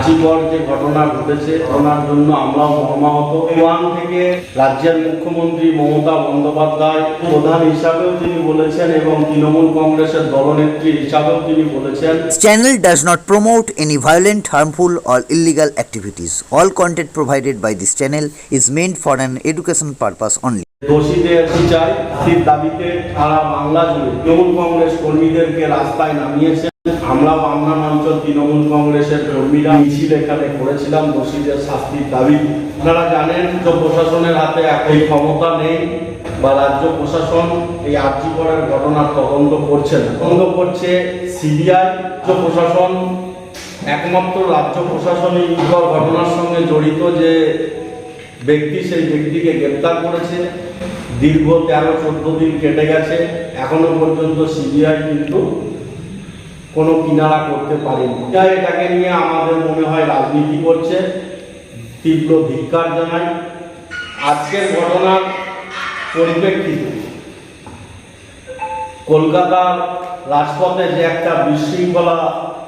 আর্যিকর যে ঘটনা ঘটেছে, ঘটনার জন্য আমরাও মর্মাহত। ওয়ান থেকে রাজ্যের মুখ্যমন্ত্রী মমতা বন্দ্যোপাধ্যায় প্রধান হিসাবেও তিনি বলেছেন এবং তৃণমূল কংগ্রেসের দলনেত্রী হিসাবেও তিনি বলেছেন, This channel does not promote any violent, harmful or illegal activities. All content provided by this channel is meant for an education purpose only. দোষীদের বিচার দাবিতে সারা বাংলা জুড়ে তৃণমূল কংগ্রেস কর্মীদেরকে রাস্তায় নামিয়েছে। আমরা বামনান অঞ্চল তৃণমূল কংগ্রেসের কর্মীরা মিছিল এখানে করেছিলাম দোষীদের শাস্তির দাবিতে। আপনারা জানেন যে প্রশাসনের হাতে এই ক্ষমতা নেই বা রাজ্য প্রশাসন এই আর্যিকরের ঘটনার তদন্ত করছে না, তদন্ত করছে সিবিআই। রাজ্য প্রশাসন একমাত্র রাজ্য প্রশাসনই ঘটনার সঙ্গে জড়িত যে ব্যক্তি, সেই ব্যক্তিকে গ্রেপ্তার করেছে। দীর্ঘ 13-14 দিন কেটে গেছে, এখনো পর্যন্ত সিবিআই কিন্তু কোনো কিনারা করতে পারেনি। এটাকে নিয়ে আমাদের মনে হয় রাজনীতি করছে, তীব্র ধিক্কার জানাই। আজকের ঘটনার পরিপ্রেক্ষিতে কলকাতার রাজপথে যে একটা বিশৃঙ্খলা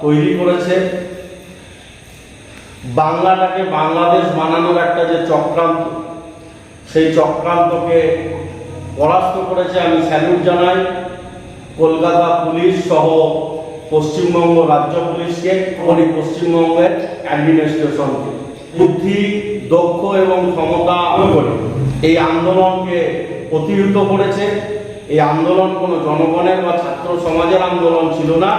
তৈরি করেছে, বাংলাটাকে বাংলাদেশ বানানোর একটা যে চক্রান্ত, সেই চক্রান্তকে পরাস্ত করেছে। আমি স্যালুট জানাই কলকাতা পুলিশ সহ পশ্চিমবঙ্গ রাজ্য পুলিশকে, পশ্চিমবঙ্গের অ্যাডমিনিস্ট্রেশনকে। বুদ্ধি, দক্ষ এবং ক্ষমতা করে এই আন্দোলনকে প্রতিহত করেছে। এই আন্দোলন কোনো জনগণের বা ছাত্র সমাজের আন্দোলন ছিল না,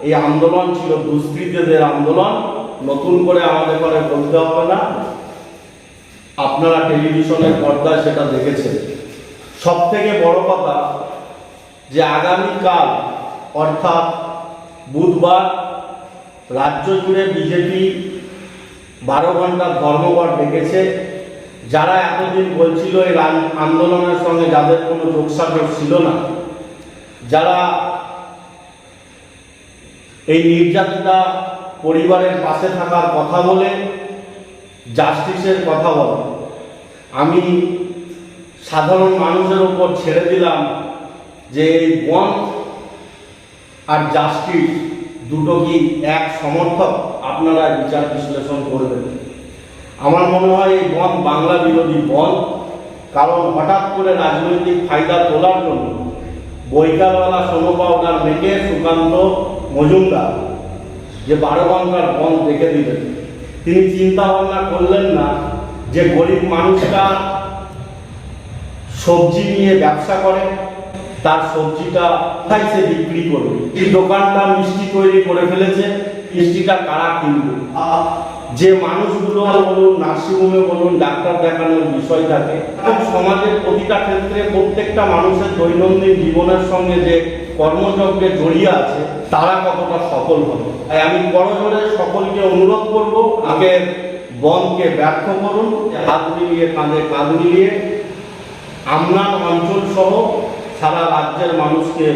এই আন্দোলন ছিল দুষ্কৃতীদের আন্দোলন। নতুন করে আমাদের ঘরে বলতে হবে না, আপনারা টেলিভিশনের পর্দায় সেটা দেখেছেন। সব থেকে বড় কথা যে আগামীকাল অর্থাৎ বুধবার রাজ্য জুড়ে বিজেপি 12 ঘন্টার ধর্মঘট ডেকেছে। যারা এতদিন বলছিল এই আন্দোলনের সঙ্গে যাদের কোনো যোগসাজশ ছিল না, যারা এই নির্যাতিতা পরিবারের পাশে থাকার কথা বলে, জাস্টিসের কথা বলে, আমি সাধারণ মানুষের উপর ছেড়ে দিলাম যে এই বন্ধ আর জাস্টিস দুটো কি এক সমর্থক, আপনারা বিচার বিশ্লেষণ করবেন। আমার মনে হয় এই বন্ধ বাংলা বিরোধী বন্ধ। কারণ হঠাৎ করে রাজনৈতিক ফায়দা তোলার জন্য বৈকালবেলা সোনো পাউডার মেখে সুকান্ত মজুমদার যে 12 ঘন্টার বন্ধ দেখে দিলেন, তিনি চিন্তা ভাবনা করলেন না যে গরিব মানুষটা সবজি নিয়ে ব্যবসা করে, তার সবজিটা কোথায় সে বিক্রি করবে। এই দোকানটা মিষ্টি তৈরি করে ফেলেছে, মিষ্টিটা কারা কিনবে। যে মানুষগুলো বলুন, নার্সিংহোমে বলুন, ডাক্তার দেখানোর বিষয় থাকে, এবং সমাজের প্রতিটা ক্ষেত্রে প্রত্যেকটা মানুষের দৈনন্দিন জীবনের সঙ্গে যে কর্মযজ্ঞে জড়িয়ে আছে, তারা কতটা সফল হবে। তাই আমি করজোরে সকলকে অনুরোধ করব, আগের বনকে ব্যর্থ করুন। হাত মিলিয়ে কাঁধে কাঁধ মিলিয়ে আমনান অঞ্চল সহ সারা রাজ্যের মানুষকে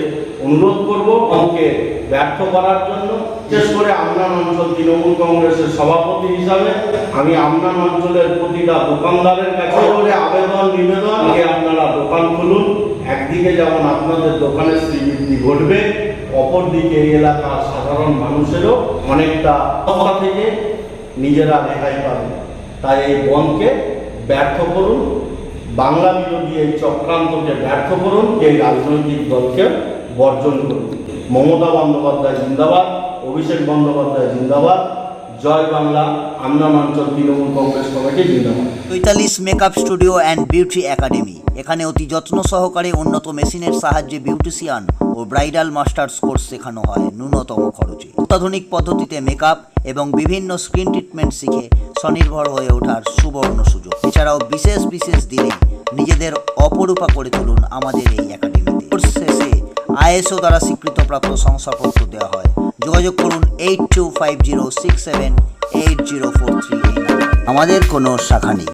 অনুরোধ করব বনকে ব্যর্থ করার জন্য। বিশেষ করে আমনান অঞ্চল তৃণমূল কংগ্রেসের সভাপতি হিসাবে আমি আমনান অঞ্চলের প্রতিটা দোকানদারের কাছে আবেদন নিবেদন, আগে আপনারা দোকান খুলুন। একদিকে যেমন আপনাদের দোকানের শ্রীবৃদ্ধি ঘটবে, অপরদিকে এই এলাকার সাধারণ মানুষেরও অনেকটা অবস্থা থেকে নিজেরা রেহাই পাবে। তাই এই বনকে ব্যর্থ করুন, বাংলা বিরোধী এই চক্রান্তকে ব্যর্থ করুন, এই রাজনৈতিক দলকে বর্জন করুন। মমতা বন্দ্যোপাধ্যায় জিন্দাবাদ, অভিষেক বন্দ্যোপাধ্যায় জিন্দাবাদ, জয় বাংলা, আমনান অঞ্চল তৃণমূল কংগ্রেস কমিটি জিন্দাবাদ। 43 makeup studio and beauty academy. এখানে অতি যত্ন সহকারে উন্নত মেশিনের সাহায্যে বিউটিশিয়ান ও ব্রাইডাল মাস্টার্স কোর্স শেখানো হয় ন্যূনতম খরচে। অত্যাধুনিক পদ্ধতিতে মেকআপ এবং বিভিন্ন স্কিন ট্রিটমেন্ট শিখে স্বনির্ভর হয়ে ওঠার সুবর্ণ সুযোগ। এছাড়াও বিশেষ বিশেষ দিনে নিজেদের অপরূপা করে তুলুন আমাদের এই একাডেমিতে। কোর্স শেষে ISO দ্বারা স্বীকৃতপ্রাপ্ত শংসাপত্র দেওয়া হয়। যোগাযোগ করুন 8250678043 এই নাম্বারে। আমাদের কোনো শাখা নেই।